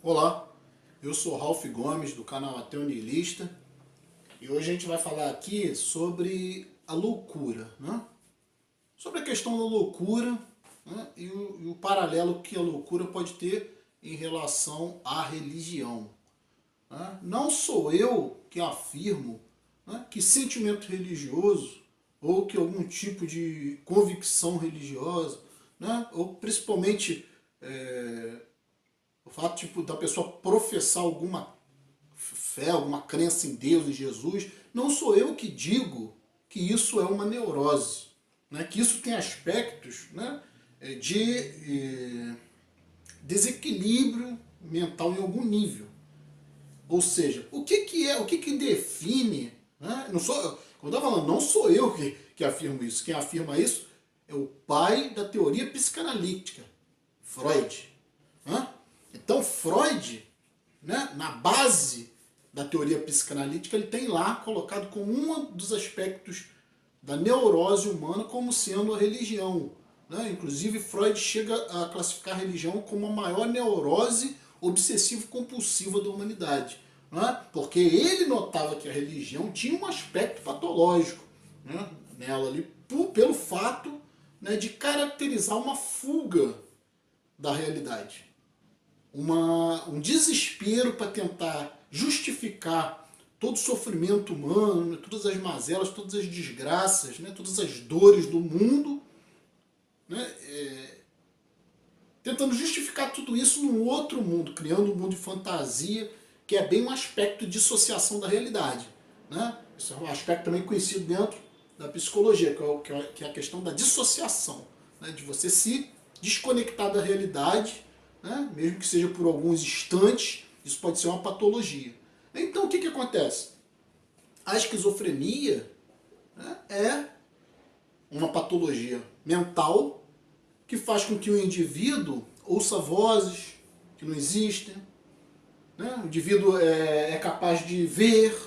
Olá, eu sou Ralph Gomes do canal Ateu Niilista e hoje a gente vai falar aqui sobre a loucura, né? Sobre a questão da loucura, né? E o paralelo que a loucura pode ter em relação à religião, né? Não sou eu que afirmo, né, que sentimento religioso ou que algum tipo de convicção religiosa, né, ou principalmente o fato tipo, da pessoa professar alguma fé, alguma crença em Deus, em Jesus, não sou eu que digo que isso é uma neurose, né? Que isso tem aspectos, né, de desequilíbrio mental em algum nível. Ou seja, o que define, né? Não sou, como eu estava falando, não sou eu que afirmo isso. Quem afirma isso é o pai da teoria psicanalítica, Freud. Né? Então Freud, né, na base da teoria psicanalítica, ele tem lá colocado como um dos aspectos da neurose humana como sendo a religião. Né? Inclusive Freud chega a classificar a religião como a maior neurose obsessivo-compulsiva da humanidade. Né? Porque ele notava que a religião tinha um aspecto patológico, né, nela ali, pelo fato, né, de caracterizar uma fuga da realidade. Um desespero para tentar justificar todo o sofrimento humano, né, todas as mazelas, todas as desgraças, né, todas as dores do mundo, né, tentando justificar tudo isso num outro mundo, criando um mundo de fantasia, que é bem um aspecto de dissociação da realidade. Né? Isso é um aspecto também conhecido dentro da psicologia, que é a questão da dissociação, né, de você se desconectar da realidade, né, mesmo que seja por alguns instantes. Isso pode ser uma patologia. Então o que acontece? A esquizofrenia, né, é uma patologia mental que faz com que o indivíduo ouça vozes que não existem, né? O indivíduo é capaz de ver,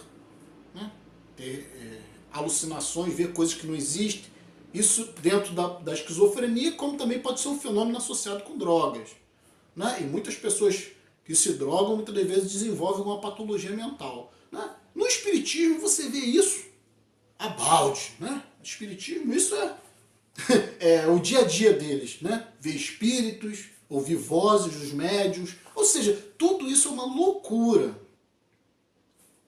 né, ter alucinações, ver coisas que não existem. Isso dentro da esquizofrenia, como também pode ser um fenômeno associado com drogas. Né? E muitas pessoas que se drogam muitas vezes desenvolvem uma patologia mental. Né? No espiritismo você vê isso a balde. Né? No espiritismo isso é o dia a dia deles. Né? Ver espíritos, ouvir vozes dos médiuns. Ou seja, tudo isso é uma loucura.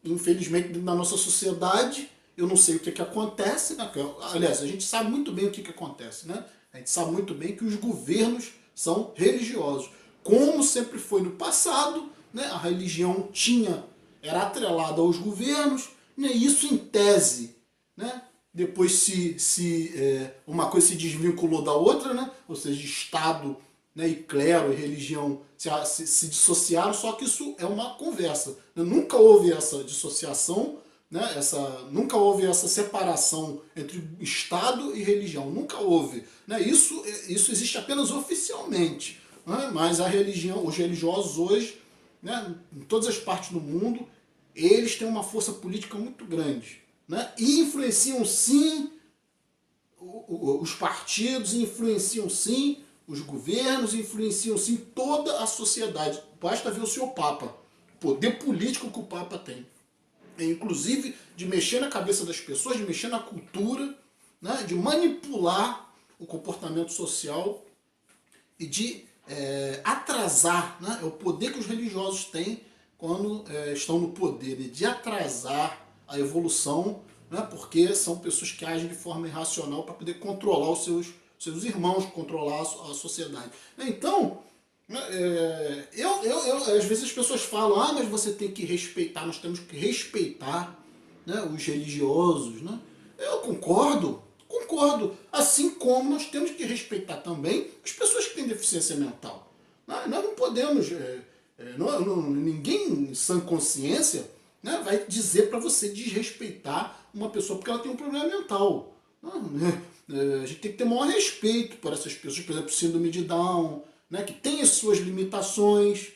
Infelizmente, na nossa sociedade, eu não sei o que acontece. Né? Aliás, a gente sabe muito bem o que acontece. Né? A gente sabe muito bem que os governos são religiosos. Como sempre foi no passado, né? A religião era atrelada aos governos, né? Isso em tese. Né? Depois uma coisa se desvinculou da outra, né? Ou seja, Estado, né, e clero e religião se dissociaram, só que isso é uma conversa. Nunca houve essa dissociação, né, nunca houve essa separação entre Estado e religião, nunca houve. Né, isso existe apenas oficialmente. Né, mas a religião, os religiosos hoje, né, em todas as partes do mundo, eles têm uma força política muito grande. Né, e influenciam sim os partidos, influenciam sim os governos, influenciam sim toda a sociedade. Basta ver o seu Papa, o poder político que o Papa tem. Inclusive de mexer na cabeça das pessoas, de mexer na cultura, né, de manipular o comportamento social e de atrasar, né, é o poder que os religiosos têm quando estão no poder, né, de atrasar a evolução, né, porque são pessoas que agem de forma irracional para poder controlar os seus irmãos, controlar a sociedade. Então, às vezes as pessoas falam, mas você tem que respeitar, nós temos que respeitar, né, os religiosos. Né? Eu concordo, assim como nós temos que respeitar também as pessoas que têm deficiência mental. Nós não podemos, ninguém em sã consciência, né, vai dizer para você desrespeitar uma pessoa porque ela tem um problema mental. A gente tem que ter o maior respeito por essas pessoas, por exemplo, síndrome de Down, né, que tem as suas limitações,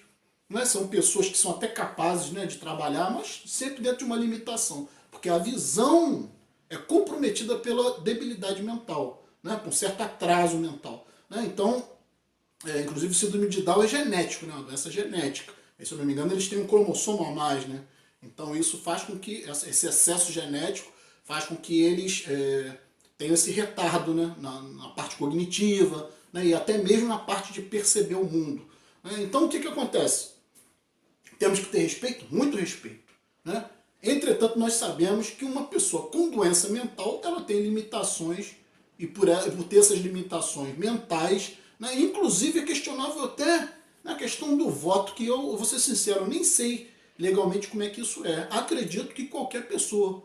né, são pessoas que são até capazes, né, de trabalhar, mas sempre dentro de uma limitação, porque a visão é comprometida pela debilidade mental, né, por um certo atraso mental. Né, então, inclusive o síndrome de Down é genético, né, uma doença genética. se eu não me engano, eles têm um cromossomo a mais, né? Então isso faz com que, esse excesso genético faz com que eles tenham esse retardo, né? Na parte cognitiva, né? E até mesmo na parte de perceber o mundo. Né? Então o que acontece? Temos que ter respeito, muito respeito. Né? Entretanto, nós sabemos que uma pessoa com doença mental, ela tem limitações, e por ter essas limitações mentais, né, inclusive é questionável até na questão do voto, que eu vou ser sincero, nem sei legalmente como é que isso é. Acredito que qualquer pessoa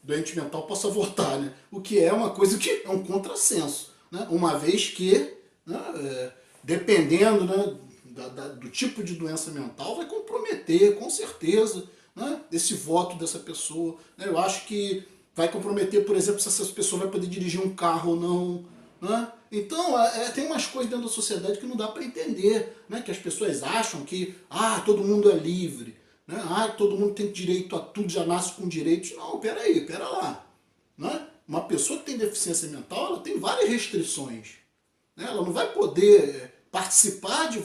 doente mental possa votar, né? O que é uma coisa que é um contrassenso, né? Uma vez que, né, dependendo, né, do tipo de doença mental, vai comprometer, com certeza, né, esse voto dessa pessoa. Né? Eu acho que vai comprometer, por exemplo, se essa pessoa vai poder dirigir um carro ou não. Né? Então, tem umas coisas dentro da sociedade que não dá para entender, né? Que as pessoas acham que todo mundo é livre, né? Todo mundo tem direito a tudo, já nasce com direitos. Não, pera lá. Né? Uma pessoa que tem deficiência mental, ela tem várias restrições. Né? Ela não vai poder participar de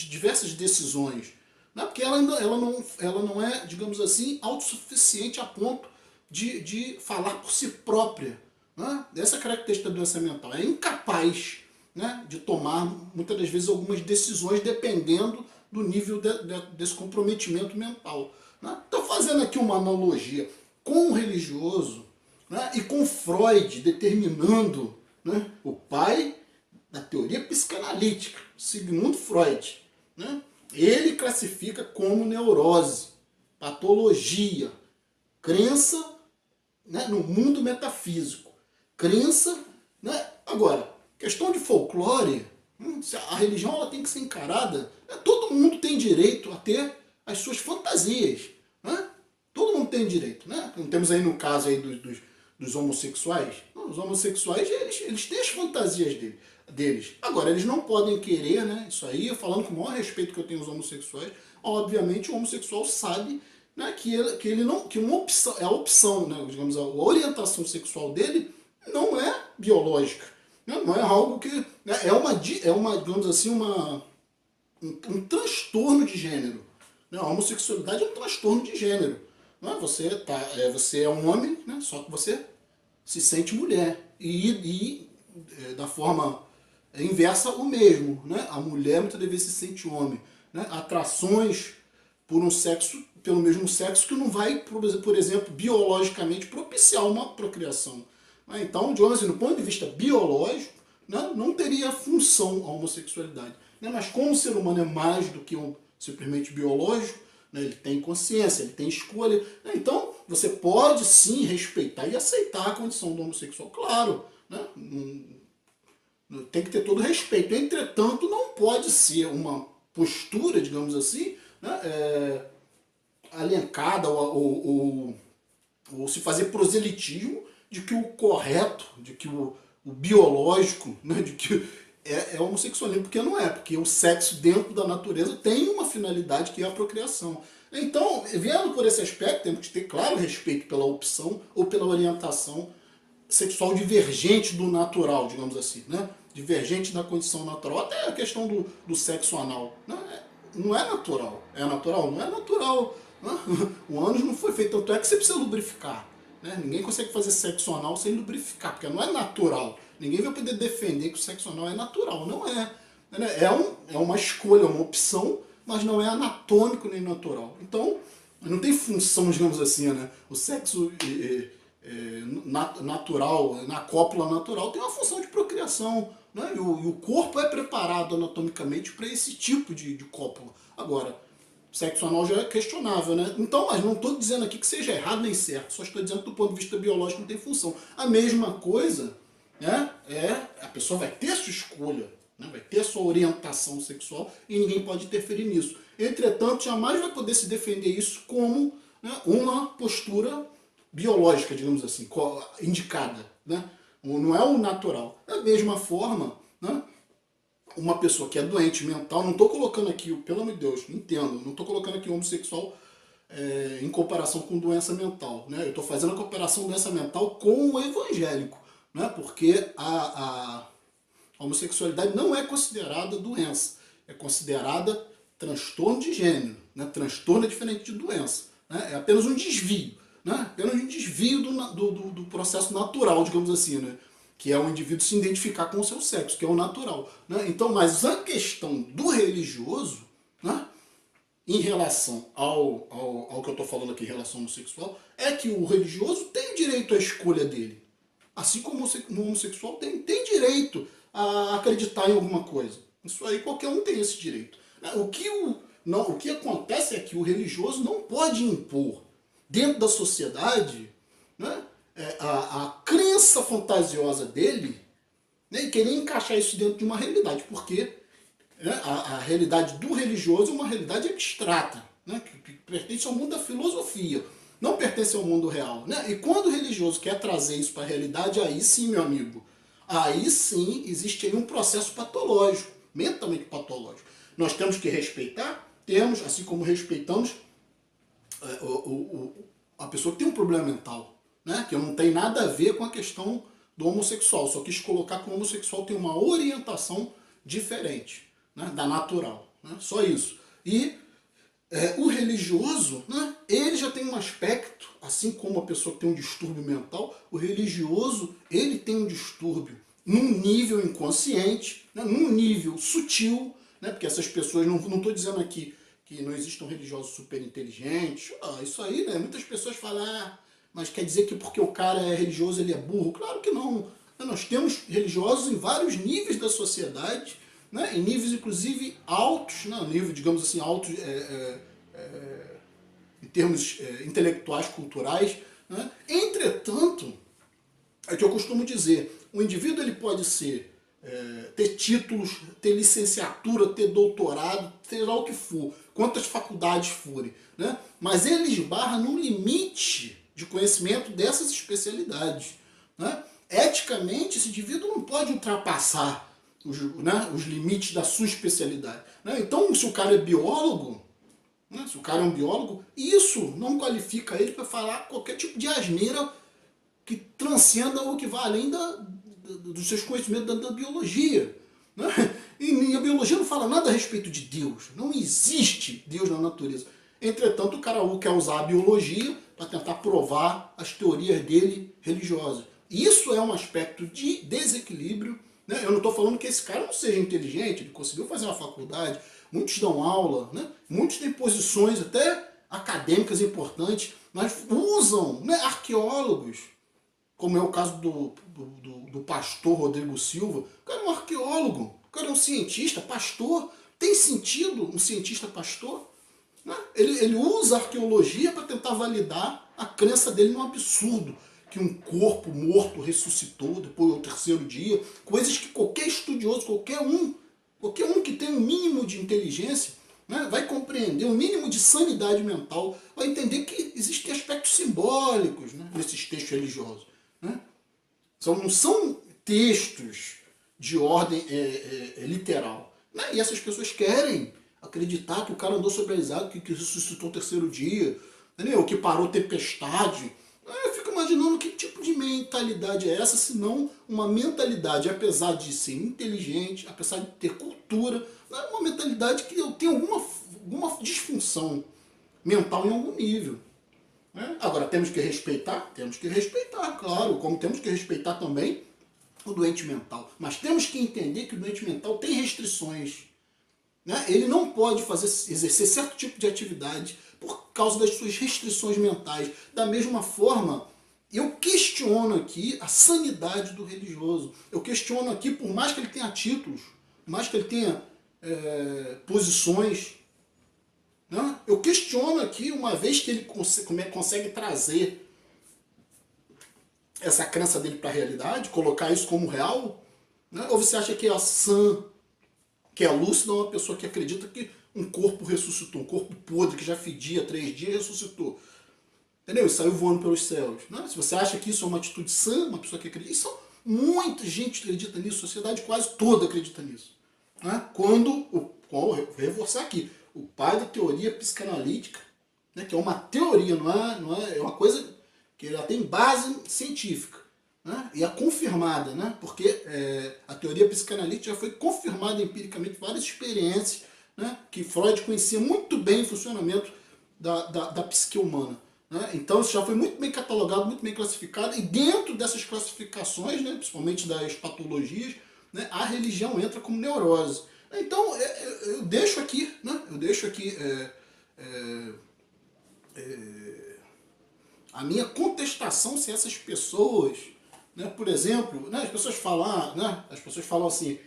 diversas decisões, né? Porque ela não é, digamos assim, autossuficiente a ponto de falar por si própria. Né? Essa característica da doença mental é incapaz, né, de tomar, muitas das vezes, algumas decisões dependendo do nível desse comprometimento mental. Né? Estou fazendo aqui uma analogia com o religioso, né, e com Freud determinando, né, o pai da teoria psicanalítica, Sigmund Freud. Né? Ele classifica como neurose, patologia, crença, né, no mundo metafísico. Crença, né? Agora, questão de folclore, a religião ela tem que ser encarada, né? Todo mundo tem direito a ter as suas fantasias. Né? Todo mundo tem direito. Né? Não temos aí no caso aí dos homossexuais. Não, os homossexuais eles têm as fantasias deles. Agora, eles não podem querer, né, isso aí, falando com o maior respeito que eu tenho aos homossexuais, obviamente o homossexual sabe, né, que uma opção, a opção, né, digamos, a orientação sexual dele não é biológica. Né, não é algo que... Né, é uma, digamos assim, um transtorno de gênero. Né, a homossexualidade é um transtorno de gênero. Né, você é um homem, né, só que você se sente mulher. E da forma inversa o mesmo, né? A mulher muitas vezes se sente homem, né? Atrações pelo mesmo sexo que não vai, por exemplo, biologicamente propiciar uma procriação. Né? Então, digamos assim, do ponto de vista biológico, né, não teria função a homossexualidade. Né? Mas como o ser humano é mais do que simplesmente biológico, né? Ele tem consciência, ele tem escolha. Né? Então, você pode sim respeitar e aceitar a condição do homossexual, claro. Né? Tem que ter todo respeito. Entretanto, não pode ser uma postura, digamos assim, né, alencada ou se fazer proselitismo de que o correto, de que o biológico, né, de que é homossexualismo, porque não é, porque o sexo dentro da natureza tem uma finalidade que é a procriação. Então, vendo por esse aspecto, temos que ter claro respeito pela opção ou pela orientação sexual divergente do natural, digamos assim, né? Divergente da condição natural, até a questão do sexo anal. Né? Não é natural. É natural? Não é natural. Né? O ânus não foi feito, tanto é que você precisa lubrificar. Né? Ninguém consegue fazer sexo anal sem lubrificar, porque não é natural. Ninguém vai poder defender que o sexo anal é natural. Não é. É uma escolha, uma opção, mas não é anatômico nem natural. Então, não tem função, digamos assim, né? O sexo natural, na cópula natural, tem uma função de procriação. Né? E o corpo é preparado anatomicamente para esse tipo de cópula. Agora, sexo anal já é questionável, né? Então, mas não estou dizendo aqui que seja errado nem certo, só estou dizendo que do ponto de vista biológico não tem função. A mesma coisa, né, a pessoa vai ter a sua escolha, né, vai ter a sua orientação sexual e ninguém pode interferir nisso. Entretanto, jamais vai poder se defender isso como, né, uma postura biológica, digamos assim, indicada. Né? Não é o natural. Da mesma forma, né, uma pessoa que é doente mental, não estou colocando aqui, pelo amor de Deus, entendo, não estou colocando aqui o homossexual em comparação com doença mental. Né? Eu estou fazendo a comparação doença mental com o evangélico, né? Porque a homossexualidade não é considerada doença, é considerada transtorno de gênero, né? Transtorno é diferente de doença, né? É apenas um desvio, né? Apenas um desvio do processo natural, digamos assim, né? Que é o indivíduo se identificar com o seu sexo, que é o natural, né? Então, mas a questão do religioso, né? Em relação ao que eu estou falando aqui em relação ao homossexual, é que o religioso tem direito à escolha dele. Assim como o homossexual tem direito a acreditar em alguma coisa. Isso aí qualquer um tem esse direito. O que acontece é que o religioso não pode impor dentro da sociedade, né, a crença fantasiosa dele, né, e querer encaixar isso dentro de uma realidade. Porque, né, a realidade do religioso é uma realidade abstrata, né, que pertence ao mundo da filosofia, não pertence ao mundo real. Né? E quando o religioso quer trazer isso para a realidade, aí sim, meu amigo, aí sim existe aí um processo patológico, mentalmente patológico. Nós temos que respeitar, temos, assim como respeitamos a pessoa que tem um problema mental, né? Que não tem nada a ver com a questão do homossexual. Só quis colocar que o homossexual tem uma orientação diferente, né, da natural. Né? Só isso. E o religioso, né, ele já tem um aspecto, assim como a pessoa que tem um distúrbio mental, o religioso ele tem um distúrbio num nível inconsciente, né, num nível sutil, né, porque essas pessoas, não estou dizendo aqui que não existam religiosos super inteligentes, isso aí, né, muitas pessoas falam, mas quer dizer que porque o cara é religioso ele é burro? Claro que não. Nós temos religiosos em vários níveis da sociedade, né, em níveis inclusive altos, né, nível, digamos assim, altos em termos intelectuais, culturais. Né. Entretanto, é o que eu costumo dizer, o indivíduo ele pode ter títulos, ter licenciatura, ter doutorado, seja o que for, quantas faculdades forem, né? Mas ele esbarra num limite de conhecimento dessas especialidades. Né? Eticamente, esse indivíduo não pode ultrapassar os limites da sua especialidade. Né? Então, se o cara é biólogo, né? Se o cara é um biólogo, isso não qualifica ele para falar qualquer tipo de asneira que transcenda ou que vá além dos seus conhecimentos da biologia. Né? E a biologia não fala nada a respeito de Deus. Não existe Deus na natureza. Entretanto, o cara quer usar a biologia para tentar provar as teorias dele religiosas. Isso é um aspecto de desequilíbrio. Né? Eu não estou falando que esse cara não seja inteligente, ele conseguiu fazer uma faculdade, muitos dão aula, né? Muitos têm posições até acadêmicas importantes, mas usam, né, arqueólogos, como é o caso do pastor Rodrigo Silva. O cara é um arqueólogo, o cara é um cientista, pastor. Tem sentido um cientista pastor? Né? Ele usa a arqueologia para tentar validar a crença dele num absurdo, que um corpo morto ressuscitou depois do terceiro dia, coisas que qualquer estudioso, qualquer um que tem um mínimo de inteligência, né, vai compreender, um mínimo de sanidade mental, vai entender que existem aspectos simbólicos, né, nesses textos religiosos. Né? Não são textos de ordem literal. Né? E essas pessoas querem acreditar que o cara andou sobre as águas, que ressuscitou o terceiro dia, entendeu? Que parou tempestade. Eu fico imaginando que tipo de mentalidade é essa, se não uma mentalidade, apesar de ser inteligente, apesar de ter cultura, é uma mentalidade que tem alguma disfunção mental em algum nível. Né? Agora, temos que respeitar, claro, como temos que respeitar também o doente mental. Mas temos que entender que o doente mental tem restrições. Né? Ele não pode exercer certo tipo de atividade por causa das suas restrições mentais. Da mesma forma, eu questiono aqui a sanidade do religioso. Eu questiono aqui, por mais que ele tenha títulos, por mais que ele tenha posições, né? Eu questiono aqui, uma vez que ele consegue trazer essa crença dele para a realidade, colocar isso como real, né? Ou você acha que é a sã, que é lúcida, uma pessoa que acredita que um corpo ressuscitou, um corpo podre que já fedia 3 dias ressuscitou, entendeu? E saiu voando pelos céus. Né? Se você acha que isso é uma atitude sã, uma pessoa que acredita, isso, muita gente acredita nisso, a sociedade quase toda acredita nisso. Né? Vou reforçar aqui, o pai da teoria psicanalítica, né, que é uma teoria, é uma coisa que ela tem base científica, né, e é confirmada, né, porque a teoria psicanalítica já foi confirmada empiricamente, várias experiências, né, que Freud conhecia muito bem o funcionamento da psique humana. Né? Então isso já foi muito bem catalogado, muito bem classificado, e dentro dessas classificações, né, principalmente das patologias, né, a religião entra como neurose. Então eu deixo aqui, né, a minha contestação se essas pessoas, né, por exemplo, né, as pessoas falam assim,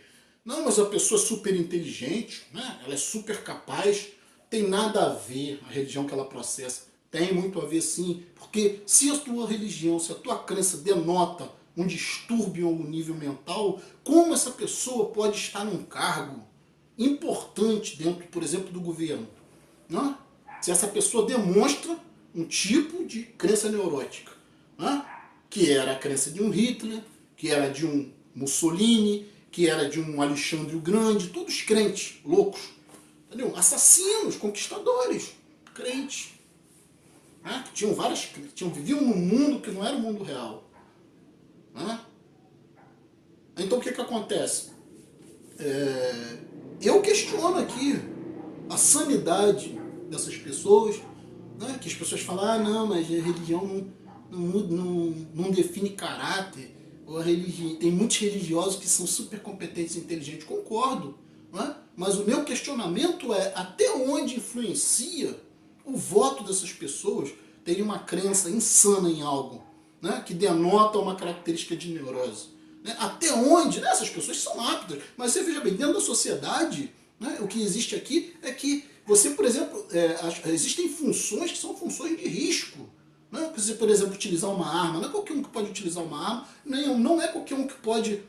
não, mas a pessoa é super inteligente, né, ela é super capaz, tem nada a ver a religião que ela processa. Tem muito a ver sim, porque se a tua religião, se a tua crença denota um distúrbio ou um nível mental, como essa pessoa pode estar num cargo importante dentro, por exemplo, do governo? Né? Se essa pessoa demonstra um tipo de crença neurótica, né? Que era a crença de um Hitler, que era de um Mussolini, que era de um Alexandre o Grande, todos crentes, loucos, entendeu? Assassinos, conquistadores, crentes. Né? Que viviam num mundo que não era o mundo real. Né? Então o que acontece? Eu questiono aqui a sanidade dessas pessoas, né? Que as pessoas falam, ah não, mas a religião não define caráter, ou tem muitos religiosos que são super competentes e inteligentes. Concordo, né? Mas o meu questionamento é até onde influencia o voto dessas pessoas terem uma crença insana em algo, né, que denota uma característica de neurose. Né? Até onde, né, essas pessoas são aptas, mas você veja bem, dentro da sociedade, né, o que existe aqui é que você, por exemplo, existem funções que são funções de risco. Né? Você, por exemplo, utilizar uma arma, não é qualquer um que pode utilizar uma arma, não é qualquer um que pode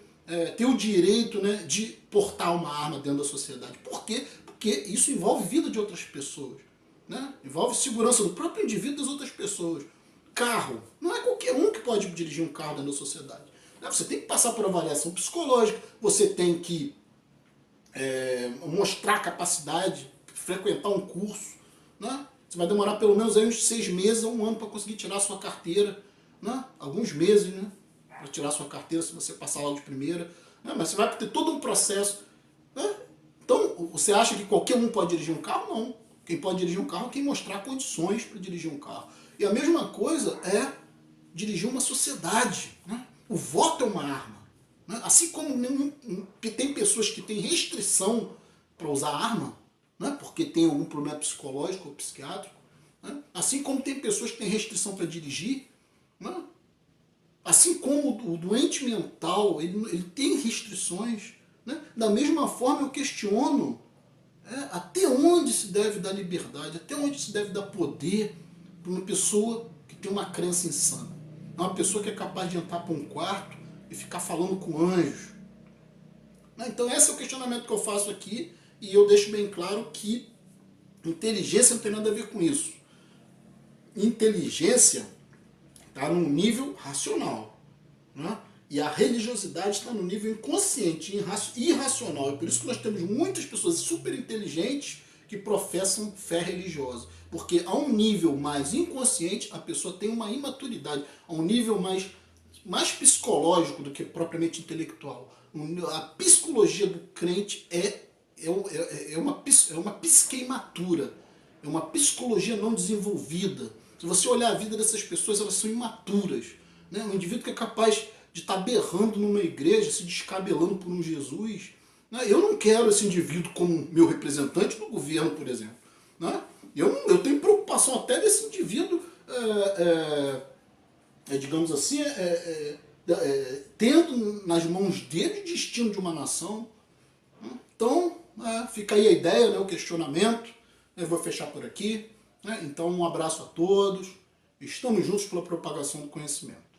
ter o direito, né, de portar uma arma dentro da sociedade. Por quê? Porque isso envolve vida de outras pessoas. Né? Envolve segurança do próprio indivíduo e das outras pessoas. Carro. Não é qualquer um que pode dirigir um carro dentro da sociedade. Né? Você tem que passar por avaliação psicológica, você tem que mostrar capacidade, frequentar um curso. Né? Você vai demorar pelo menos aí uns 6 meses a 1 ano para conseguir tirar a sua carteira. Né? Alguns meses, né? Para tirar a sua carteira, se você passar lá de primeira. Né? Mas você vai ter todo um processo. Né? Então, você acha que qualquer um pode dirigir um carro? Não. Quem pode dirigir um carro é quem mostrar condições para dirigir um carro. E a mesma coisa é dirigir uma sociedade. Né? O voto é uma arma. Né? Assim como tem pessoas que têm restrição para usar arma, né? Porque tem algum problema psicológico ou psiquiátrico. Né? Assim como tem pessoas que têm restrição para dirigir. Né? Assim como o doente mental ele tem restrições. Né? Da mesma forma eu questiono até onde se deve dar liberdade, até onde se deve dar poder para uma pessoa que tem uma crença insana. É uma pessoa que é capaz de entrar para um quarto e ficar falando com anjos. Então esse é o questionamento que eu faço aqui, e eu deixo bem claro que inteligência não tem nada a ver com isso. Inteligência está num nível racional. Né? E a religiosidade está no nível inconsciente, irracional. É por isso que nós temos muitas pessoas super inteligentes que professam fé religiosa. Porque a um nível mais inconsciente, a pessoa tem uma imaturidade. A um nível mais psicológico do que propriamente intelectual. A psicologia do crente é uma psique imatura. É uma psicologia não desenvolvida. Se você olhar a vida dessas pessoas, elas são imaturas. Né? Um indivíduo que é capaz de estar berrando numa igreja, se descabelando por um Jesus. Né? Eu não quero esse indivíduo como meu representante no governo, por exemplo. Né? Eu tenho preocupação até desse indivíduo, digamos assim, tendo nas mãos dele o destino de uma nação. Né? Então, fica aí a ideia, né, o questionamento. Eu vou fechar por aqui. Né? Então, um abraço a todos. Estamos juntos pela propagação do conhecimento.